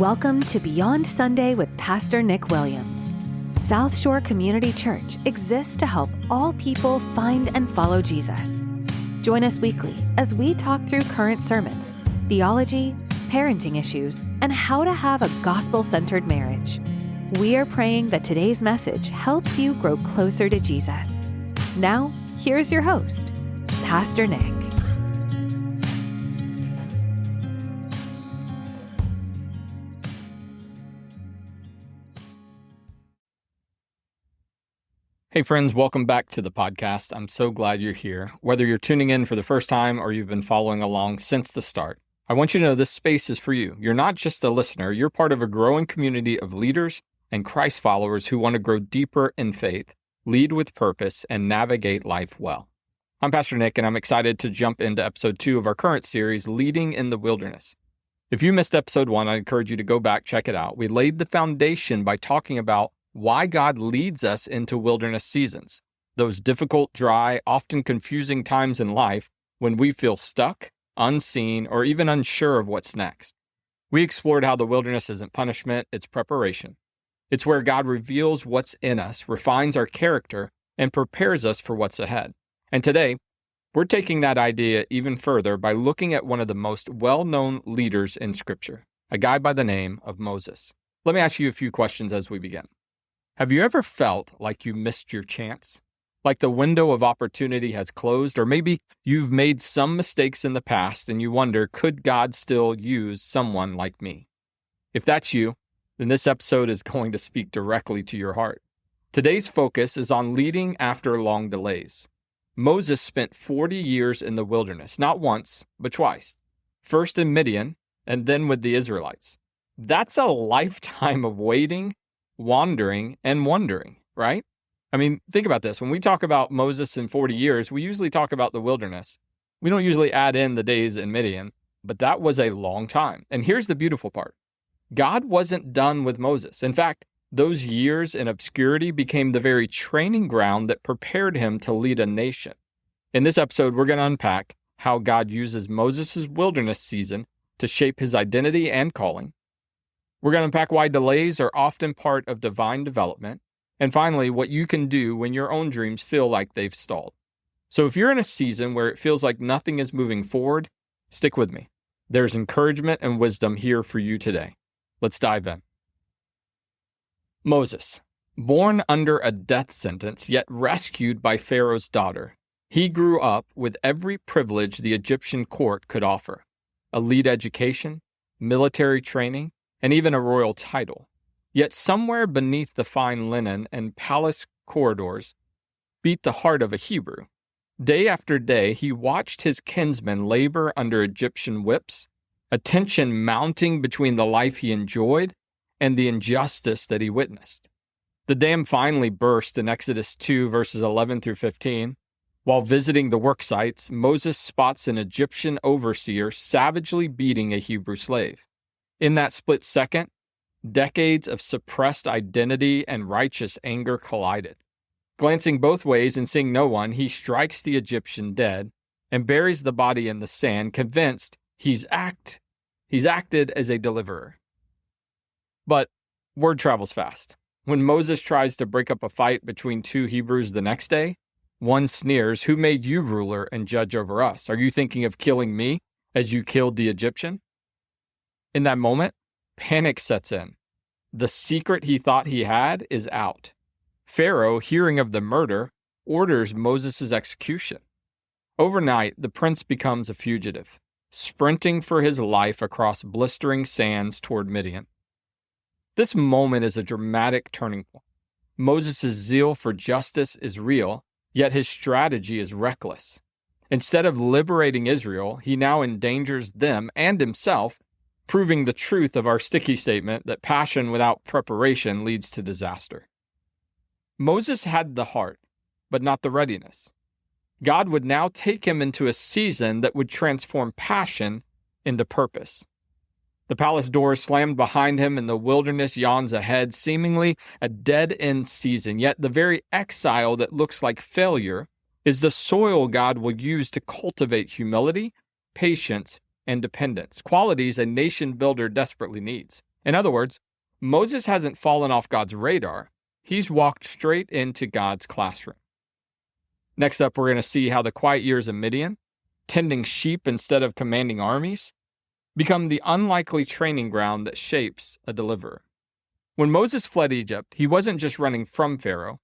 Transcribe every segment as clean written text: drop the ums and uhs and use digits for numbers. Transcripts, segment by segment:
Welcome to Beyond Sunday with Pastor Nick Williams. South Shore Community Church exists to help all people find and follow Jesus. Join us weekly as we talk through current sermons, theology, parenting issues, and how to have a gospel-centered marriage. We are praying that today's message helps you grow closer to Jesus. Now, here's your host, Pastor Nick. Hey friends, welcome back to the podcast. I'm so glad you're here. Whether you're tuning in for the first time or you've been following along since the start, I want you to know this space is for you. You're not just a listener, you're part of a growing community of leaders and Christ followers who want to grow deeper in faith, lead with purpose, and navigate life well. I'm Pastor Nick, and I'm excited to jump into episode 2 of our current series, Leading in the Wilderness. If you missed episode 1, I encourage you to go back, check it out. We laid the foundation by talking about why God leads us into wilderness seasons, those difficult, dry, often confusing times in life when we feel stuck, unseen, or even unsure of what's next. We explored how the wilderness isn't punishment, it's preparation. It's where God reveals what's in us, refines our character, and prepares us for what's ahead. And today, we're taking that idea even further by looking at one of the most well-known leaders in Scripture, a guy by the name of Moses. Let me ask you a few questions as we begin. Have you ever felt like you missed your chance? Like the window of opportunity has closed, or maybe you've made some mistakes in the past and you wonder, could God still use someone like me? If that's you, then this episode is going to speak directly to your heart. Today's focus is on leading after long delays. Moses spent 40 years in the wilderness, not once, but twice. First in Midian, and then with the Israelites. That's a lifetime of waiting, wandering, and wondering, right? I mean, think about this. When we talk about Moses in 40 years, we usually talk about the wilderness. We don't usually add in the days in Midian, but that was a long time. And here's the beautiful part. God wasn't done with Moses. In fact, those years in obscurity became the very training ground that prepared him to lead a nation. In this episode, we're going to unpack how God uses Moses' wilderness season to shape his identity and calling. We're going to unpack why delays are often part of divine development. And finally, what you can do when your own dreams feel like they've stalled. So if you're in a season where it feels like nothing is moving forward, stick with me. There's encouragement and wisdom here for you today. Let's dive in. Moses, born under a death sentence, yet rescued by Pharaoh's daughter. He grew up with every privilege the Egyptian court could offer. Elite education, military training, and even a royal title. Yet somewhere beneath the fine linen and palace corridors beat the heart of a Hebrew. Day after day, he watched his kinsmen labor under Egyptian whips, a tension mounting between the life he enjoyed and the injustice that he witnessed. The dam finally burst in Exodus 2, verses 11 through 15. While visiting the work sites, Moses spots an Egyptian overseer savagely beating a Hebrew slave. In that split second, decades of suppressed identity and righteous anger collided. Glancing both ways and seeing no one, he strikes the Egyptian dead and buries the body in the sand, convinced he's acted as a deliverer. But word travels fast. When Moses tries to break up a fight between two Hebrews the next day, one sneers, "Who made you ruler and judge over us? Are you thinking of killing me as you killed the Egyptian?" In that moment, panic sets in. The secret he thought he had is out. Pharaoh, hearing of the murder, orders Moses' execution. Overnight, the prince becomes a fugitive, sprinting for his life across blistering sands toward Midian. This moment is a dramatic turning point. Moses' zeal for justice is real, yet his strategy is reckless. Instead of liberating Israel, he now endangers them and himself, proving the truth of our sticky statement that passion without preparation leads to disaster. Moses had the heart, but not the readiness. God would now take him into a season that would transform passion into purpose. The palace doors slammed behind him and the wilderness yawns ahead, seemingly a dead-end season. Yet the very exile that looks like failure is the soil God will use to cultivate humility, patience, and dependence, qualities a nation builder desperately needs. In other words, Moses hasn't fallen off God's radar. He's walked straight into God's classroom. Next up, we're going to see how the quiet years of Midian, tending sheep instead of commanding armies, become the unlikely training ground that shapes a deliverer. When Moses fled Egypt, he wasn't just running from Pharaoh.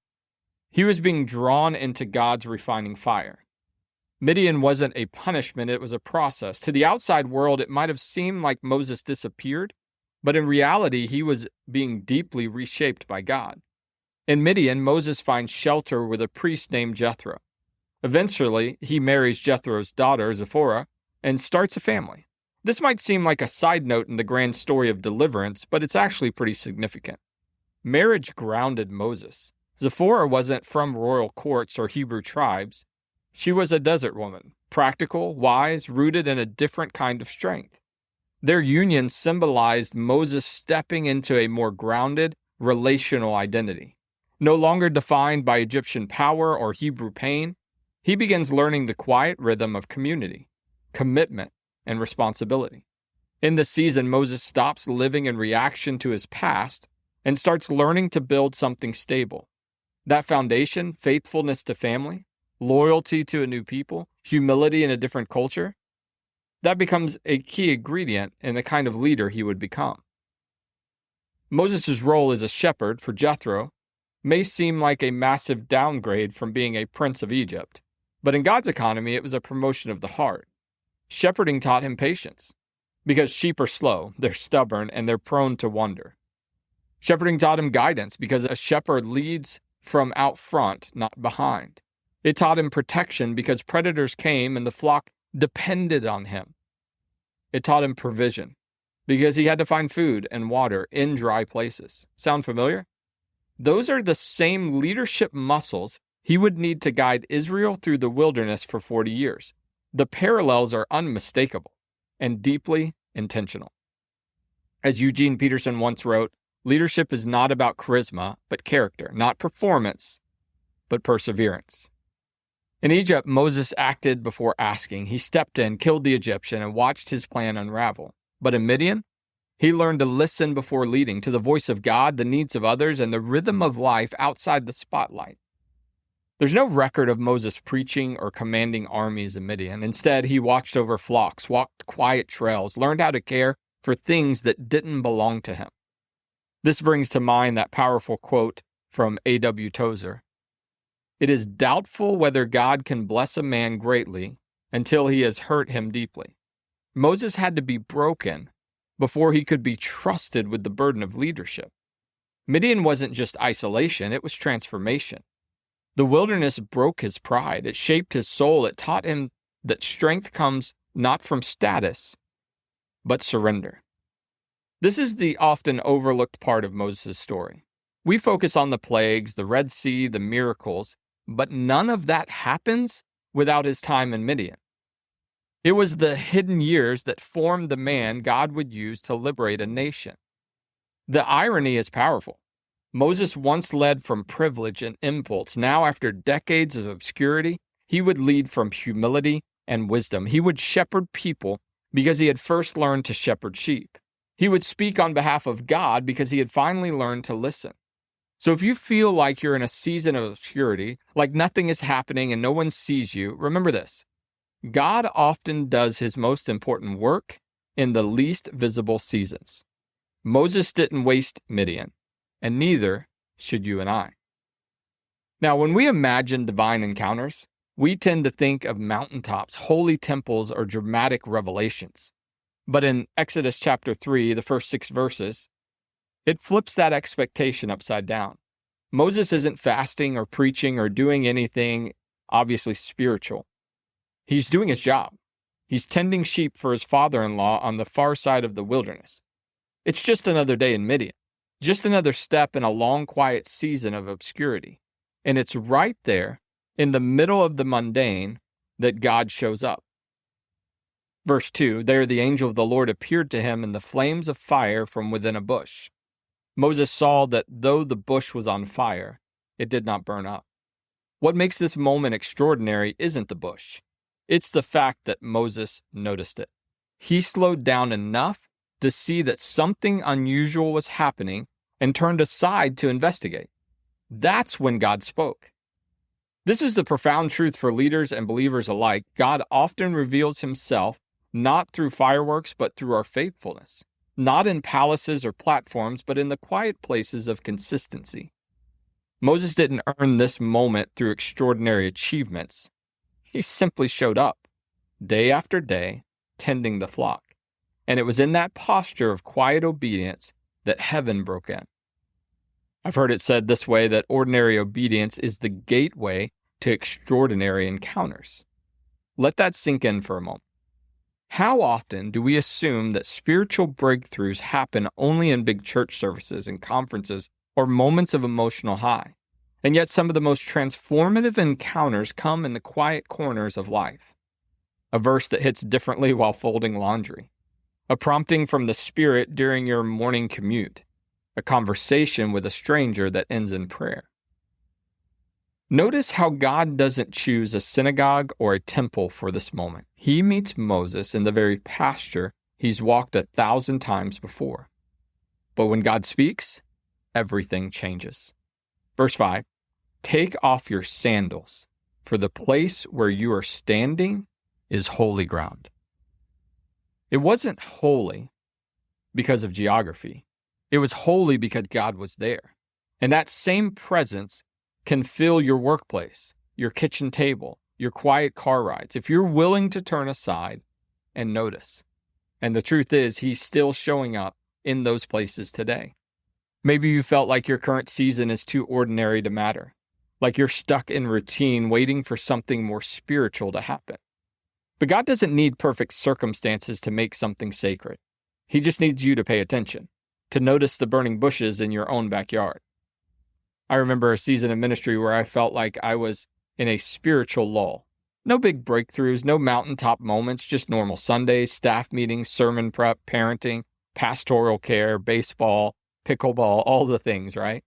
He was being drawn into God's refining fire. Midian wasn't a punishment, it was a process. To the outside world, it might have seemed like Moses disappeared, but in reality, he was being deeply reshaped by God. In Midian, Moses finds shelter with a priest named Jethro. Eventually, he marries Jethro's daughter, Zipporah, and starts a family. This might seem like a side note in the grand story of deliverance, but it's actually pretty significant. Marriage grounded Moses. Zipporah wasn't from royal courts or Hebrew tribes. She was a desert woman, practical, wise, rooted in a different kind of strength. Their union symbolized Moses stepping into a more grounded, relational identity. No longer defined by Egyptian power or Hebrew pain, he begins learning the quiet rhythm of community, commitment, and responsibility. In this season, Moses stops living in reaction to his past and starts learning to build something stable. That foundation, faithfulness to family, loyalty to a new people, humility in a different culture, that becomes a key ingredient in the kind of leader he would become. Moses' role as a shepherd for Jethro may seem like a massive downgrade from being a prince of Egypt, but in God's economy, it was a promotion of the heart. Shepherding taught him patience, because sheep are slow, they're stubborn, and they're prone to wander. Shepherding taught him guidance, because a shepherd leads from out front, not behind. It taught him protection, because predators came and the flock depended on him. It taught him provision, because he had to find food and water in dry places. Sound familiar? Those are the same leadership muscles he would need to guide Israel through the wilderness for 40 years. The parallels are unmistakable and deeply intentional. As Eugene Peterson once wrote, leadership is not about charisma, but character, not performance, but perseverance. In Egypt, Moses acted before asking. He stepped in, killed the Egyptian, and watched his plan unravel. But in Midian, he learned to listen before leading, to the voice of God, the needs of others, and the rhythm of life outside the spotlight. There's no record of Moses preaching or commanding armies in Midian. Instead, he watched over flocks, walked quiet trails, learned how to care for things that didn't belong to him. This brings to mind that powerful quote from A.W. Tozer. It is doubtful whether God can bless a man greatly until he has hurt him deeply. Moses had to be broken before he could be trusted with the burden of leadership. Midian wasn't just isolation, it was transformation. The wilderness broke his pride. It shaped his soul. It taught him that strength comes not from status, but surrender. This is the often overlooked part of Moses' story. We focus on the plagues, the Red Sea, the miracles, but none of that happens without his time in Midian. It was the hidden years that formed the man God would use to liberate a nation. The irony is powerful. Moses once led from privilege and impulse. Now, after decades of obscurity, he would lead from humility and wisdom. He would shepherd people because he had first learned to shepherd sheep. He would speak on behalf of God because he had finally learned to listen. So if you feel like you're in a season of obscurity, like nothing is happening and no one sees you, remember this. God often does his most important work in the least visible seasons. Moses didn't waste Midian, and neither should you and I. Now, when we imagine divine encounters, we tend to think of mountaintops, holy temples, or dramatic revelations. But in Exodus chapter 3, the first 6 verses, it flips that expectation upside down. Moses isn't fasting or preaching or doing anything obviously spiritual. He's doing his job. He's tending sheep for his father-in-law on the far side of the wilderness. It's just another day in Midian, just another step in a long, quiet season of obscurity. And it's right there in the middle of the mundane that God shows up. Verse 2, there the angel of the Lord appeared to him in the flames of fire from within a bush. Moses saw that though the bush was on fire, it did not burn up. What makes this moment extraordinary isn't the bush. It's the fact that Moses noticed it. He slowed down enough to see that something unusual was happening and turned aside to investigate. That's when God spoke. This is the profound truth for leaders and believers alike. God often reveals himself not through fireworks, but through our faithfulness. Not in palaces or platforms, but in the quiet places of consistency. Moses didn't earn this moment through extraordinary achievements. He simply showed up, day after day, tending the flock. And it was in that posture of quiet obedience that heaven broke in. I've heard it said this way, that ordinary obedience is the gateway to extraordinary encounters. Let that sink in for a moment. How often do we assume that spiritual breakthroughs happen only in big church services and conferences or moments of emotional high? And yet some of the most transformative encounters come in the quiet corners of life. A verse that hits differently while folding laundry. A prompting from the Spirit during your morning commute. A conversation with a stranger that ends in prayer. Notice how God doesn't choose a synagogue or a temple for this moment. He meets Moses in the very pasture he's walked 1,000 times before. But when God speaks, everything changes. Verse 5, take off your sandals, for the place where you are standing is holy ground. It wasn't holy because of geography. It was holy because God was there. And that same presence can fill your workplace, your kitchen table, your quiet car rides, if you're willing to turn aside and notice. And the truth is, he's still showing up in those places today. Maybe you felt like your current season is too ordinary to matter, like you're stuck in routine waiting for something more spiritual to happen. But God doesn't need perfect circumstances to make something sacred. He just needs you to pay attention, to notice the burning bushes in your own backyard. I remember a season of ministry where I felt like I was in a spiritual lull. No big breakthroughs, no mountaintop moments, just normal Sundays, staff meetings, sermon prep, parenting, pastoral care, baseball, pickleball, all the things, right?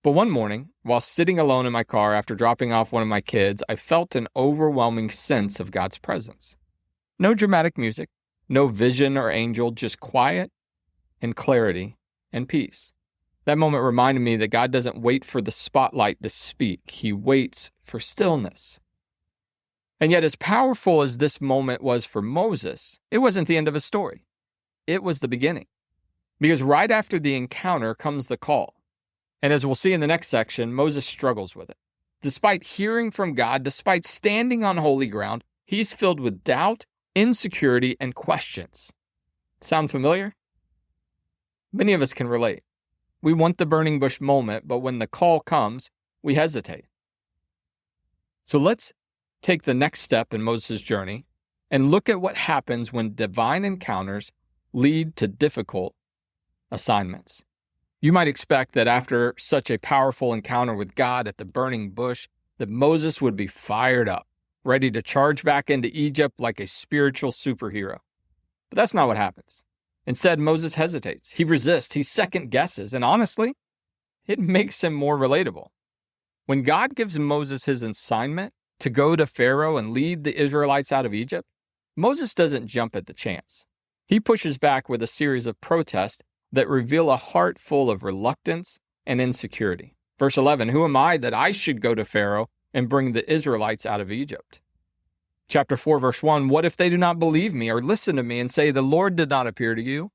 But one morning, while sitting alone in my car after dropping off one of my kids, I felt an overwhelming sense of God's presence. No dramatic music, no vision or angel, just quiet and clarity and peace. That moment reminded me that God doesn't wait for the spotlight to speak. He waits for stillness. And yet, as powerful as this moment was for Moses, it wasn't the end of his story. It was the beginning. Because right after the encounter comes the call. And as we'll see in the next section, Moses struggles with it. Despite hearing from God, despite standing on holy ground, he's filled with doubt, insecurity, and questions. Sound familiar? Many of us can relate. We want the burning bush moment, but when the call comes, we hesitate. So let's take the next step in Moses' journey and look at what happens when divine encounters lead to difficult assignments. You might expect that after such a powerful encounter with God at the burning bush, that Moses would be fired up, ready to charge back into Egypt like a spiritual superhero. But that's not what happens. Instead, Moses hesitates. He resists. He second guesses. And honestly, it makes him more relatable. When God gives Moses his assignment to go to Pharaoh and lead the Israelites out of Egypt, Moses doesn't jump at the chance. He pushes back with a series of protests that reveal a heart full of reluctance and insecurity. Verse 11, who am I that I should go to Pharaoh and bring the Israelites out of Egypt? Chapter 4, verse 1, what if they do not believe me or listen to me and say, the Lord did not appear to you?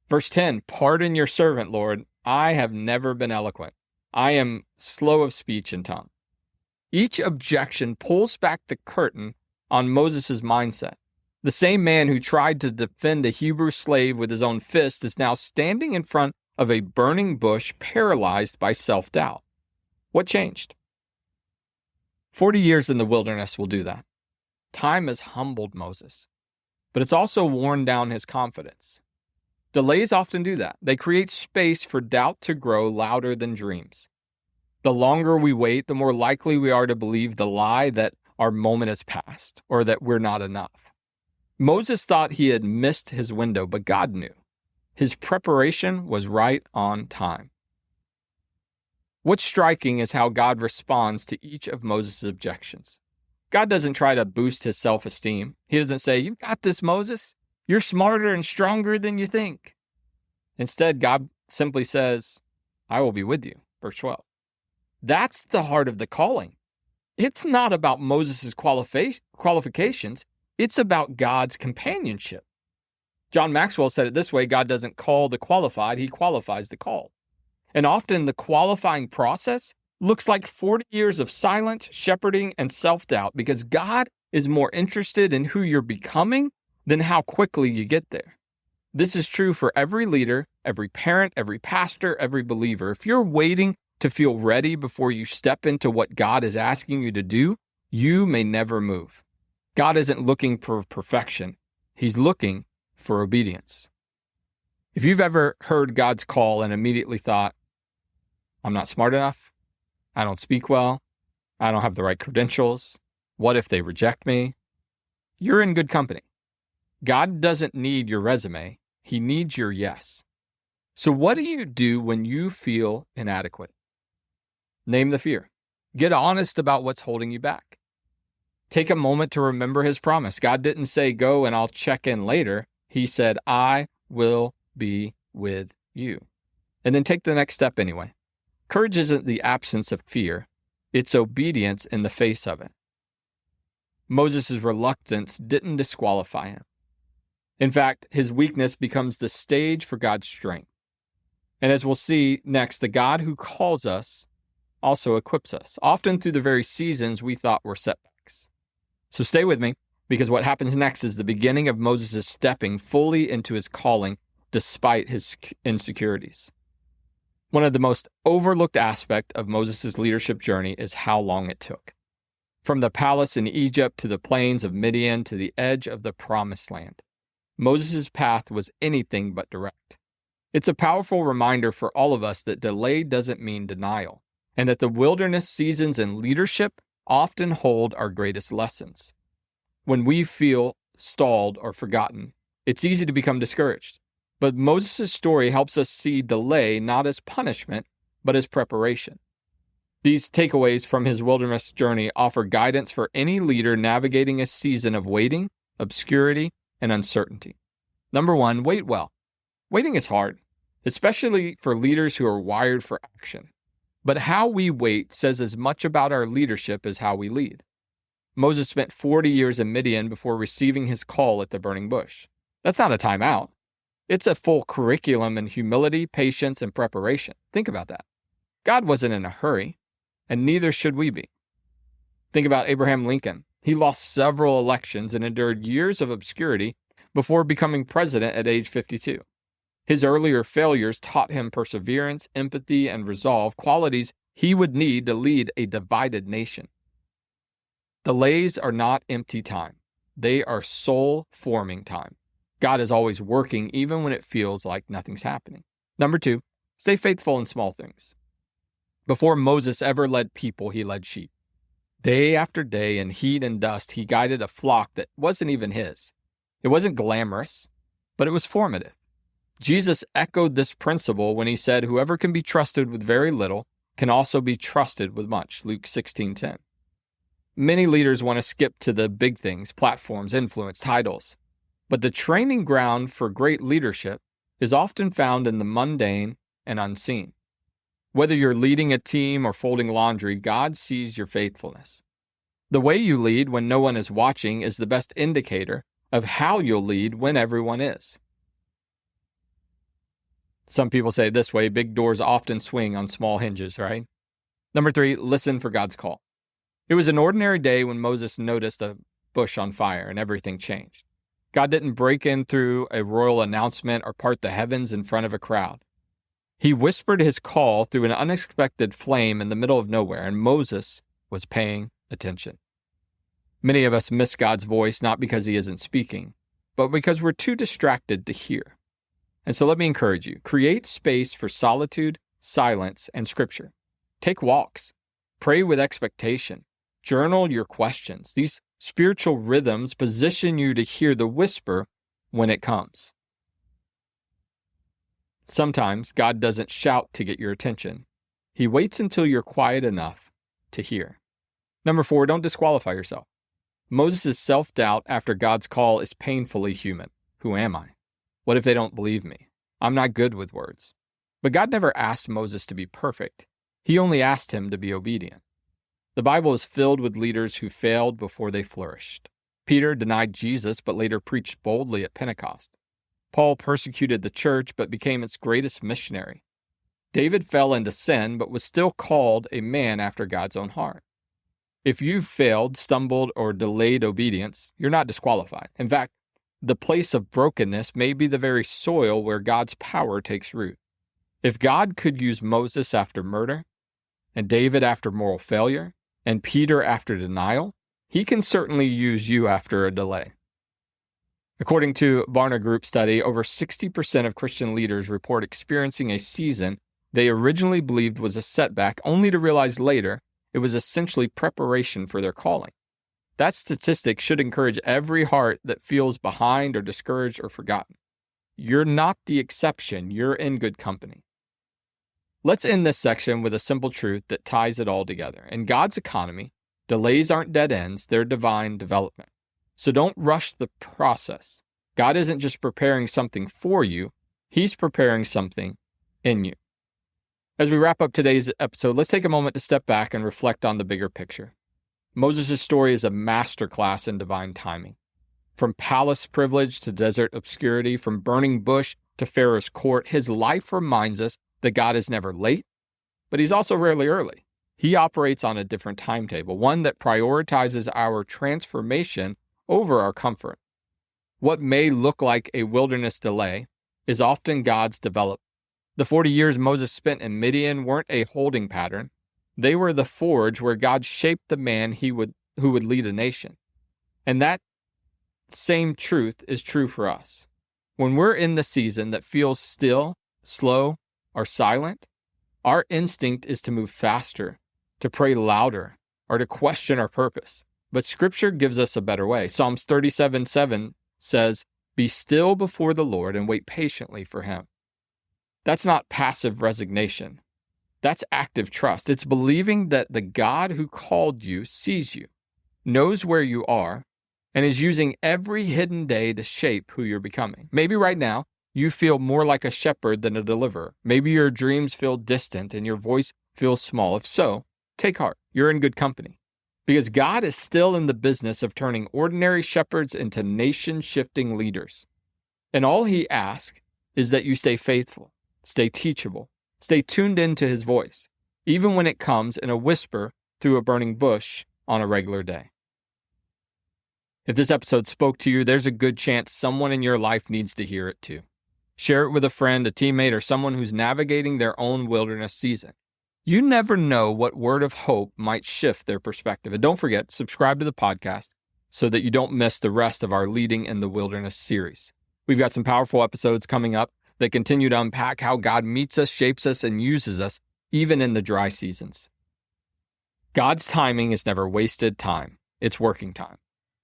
Verse 10, pardon your servant, Lord. I have never been eloquent. I am slow of speech and tongue. Each objection pulls back the curtain on Moses' mindset. The same man who tried to defend a Hebrew slave with his own fist is now standing in front of a burning bush, paralyzed by self-doubt. What changed? 40 years in the wilderness will do that. Time has humbled Moses, but it's also worn down his confidence. Delays often do that. They create space for doubt to grow louder than dreams. The longer we wait, the more likely we are to believe the lie that our moment has passed or that we're not enough. Moses thought he had missed his window, but God knew. His preparation was right on time. What's striking is how God responds to each of Moses' objections. God doesn't try to boost his self-esteem. He doesn't say, you've got this, Moses. You're smarter and stronger than you think. Instead, God simply says, I will be with you. Verse 12. That's the heart of the calling. It's not about Moses' qualifications. It's about God's companionship. John Maxwell said it this way: God doesn't call the qualified, he qualifies the called. And often the qualifying process looks like 40 years of silent shepherding and self-doubt, because God is more interested in who you're becoming than how quickly you get there. This is true for every leader, every parent, every pastor, every believer. If you're waiting to feel ready before you step into what God is asking you to do, you may never move. God isn't looking for perfection. He's looking for obedience. If you've ever heard God's call and immediately thought, I'm not smart enough, I don't speak well, I don't have the right credentials, what if they reject me? You're in good company. God doesn't need your resume, he needs your yes. So what do you do when you feel inadequate? Name the fear. Get honest about what's holding you back. Take a moment to remember his promise. God didn't say, go and I'll check in later. He said, I will be with you. And then take the next step anyway. Courage isn't the absence of fear. It's obedience in the face of it. Moses' reluctance didn't disqualify him. In fact, his weakness becomes the stage for God's strength. And as we'll see next, the God who calls us also equips us, often through the very seasons we thought were setbacks. So stay with me, because what happens next is the beginning of Moses' stepping fully into his calling despite his insecurities. One of the most overlooked aspects of Moses' leadership journey is how long it took. From the palace in Egypt to the plains of Midian to the edge of the promised land, Moses' path was anything but direct. It's a powerful reminder for all of us that delay doesn't mean denial, and that the wilderness seasons in leadership often hold our greatest lessons. When we feel stalled or forgotten, it's easy to become discouraged. But Moses' story helps us see delay not as punishment, but as preparation. These takeaways from his wilderness journey offer guidance for any leader navigating a season of waiting, obscurity, and uncertainty. Number one, wait well. Waiting is hard, especially for leaders who are wired for action. But how we wait says as much about our leadership as how we lead. Moses spent 40 years in Midian before receiving his call at the burning bush. That's not a timeout. It's a full curriculum in humility, patience, and preparation. Think about that. God wasn't in a hurry, and neither should we be. Think about Abraham Lincoln. He lost several elections and endured years of obscurity before becoming president at age 52. His earlier failures taught him perseverance, empathy, and resolve, qualities he would need to lead a divided nation. Delays are not empty time. They are soul-forming time. God is always working even when it feels like nothing's happening. Number two, stay faithful in small things. Before Moses ever led people, he led sheep. Day after day, in heat and dust, he guided a flock that wasn't even his. It wasn't glamorous, but it was formative. Jesus echoed this principle when he said, whoever can be trusted with very little can also be trusted with much. Luke 16:10. Many leaders want to skip to the big things, platforms, influence, titles. But the training ground for great leadership is often found in the mundane and unseen. Whether you're leading a team or folding laundry, God sees your faithfulness. The way you lead when no one is watching is the best indicator of how you'll lead when everyone is. Some people say it this way: big doors often swing on small hinges, right? Number three, listen for God's call. It was an ordinary day when Moses noticed a bush on fire and everything changed. God didn't break in through a royal announcement or part the heavens in front of a crowd. He whispered his call through an unexpected flame in the middle of nowhere, and Moses was paying attention. Many of us miss God's voice not because he isn't speaking, but because we're too distracted to hear. And so let me encourage you, create space for solitude, silence, and scripture. Take walks. Pray with expectation. Journal your questions. These spiritual rhythms position you to hear the whisper when it comes. Sometimes God doesn't shout to get your attention. He waits until you're quiet enough to hear. Number four, don't disqualify yourself. Moses' self-doubt after God's call is painfully human. Who am I? What if they don't believe me? I'm not good with words. But God never asked Moses to be perfect. He only asked him to be obedient. The Bible is filled with leaders who failed before they flourished. Peter denied Jesus but later preached boldly at Pentecost. Paul persecuted the church but became its greatest missionary. David fell into sin but was still called a man after God's own heart. If you've failed, stumbled, or delayed obedience, you're not disqualified. In fact, the place of brokenness may be the very soil where God's power takes root. If God could use Moses after murder, and David after moral failure, and Peter after denial, he can certainly use you after a delay. According to Barna Group study, over 60% of Christian leaders report experiencing a season they originally believed was a setback, only to realize later it was essentially preparation for their calling. That statistic should encourage every heart that feels behind or discouraged or forgotten. You're not the exception. You're in good company. Let's end this section with a simple truth that ties it all together. In God's economy, delays aren't dead ends, they're divine development. So don't rush the process. God isn't just preparing something for you, He's preparing something in you. As we wrap up today's episode, let's take a moment to step back and reflect on the bigger picture. Moses' story is a masterclass in divine timing. From palace privilege to desert obscurity, from burning bush to Pharaoh's court, his life reminds us that God is never late, but He's also rarely early. He operates on a different timetable, one that prioritizes our transformation over our comfort. What may look like a wilderness delay is often God's development. The 40 years Moses spent in Midian weren't a holding pattern. They were the forge where God shaped the man who would lead a nation. And that same truth is true for us. When we're in the season that feels still, slow, or silent, our instinct is to move faster, to pray louder, or to question our purpose. But Scripture gives us a better way. Psalms 37:7 says, "Be still before the Lord and wait patiently for Him." That's not passive resignation. That's active trust. It's believing that the God who called you sees you, knows where you are, and is using every hidden day to shape who you're becoming. Maybe right now, you feel more like a shepherd than a deliverer. Maybe your dreams feel distant and your voice feels small. If so, take heart. You're in good company. Because God is still in the business of turning ordinary shepherds into nation-shifting leaders. And all He asks is that you stay faithful, stay teachable, stay tuned into His voice, even when it comes in a whisper through a burning bush on a regular day. If this episode spoke to you, there's a good chance someone in your life needs to hear it too. Share it with a friend, a teammate, or someone who's navigating their own wilderness season. You never know what word of hope might shift their perspective. And don't forget, subscribe to the podcast so that you don't miss the rest of our Leading in the Wilderness series. We've got some powerful episodes coming up that continue to unpack how God meets us, shapes us, and uses us, even in the dry seasons. God's timing is never wasted time. It's working time.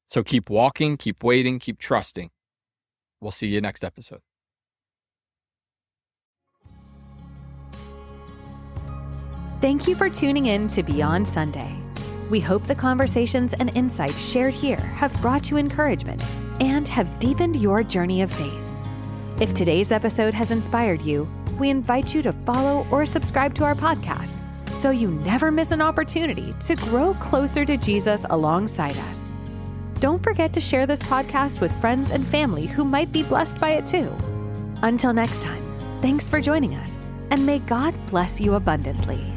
So keep walking, keep waiting, keep trusting. We'll see you next episode. Thank you for tuning in to Beyond Sunday. We hope the conversations and insights shared here have brought you encouragement and have deepened your journey of faith. If today's episode has inspired you, we invite you to follow or subscribe to our podcast so you never miss an opportunity to grow closer to Jesus alongside us. Don't forget to share this podcast with friends and family who might be blessed by it too. Until next time, thanks for joining us, and may God bless you abundantly.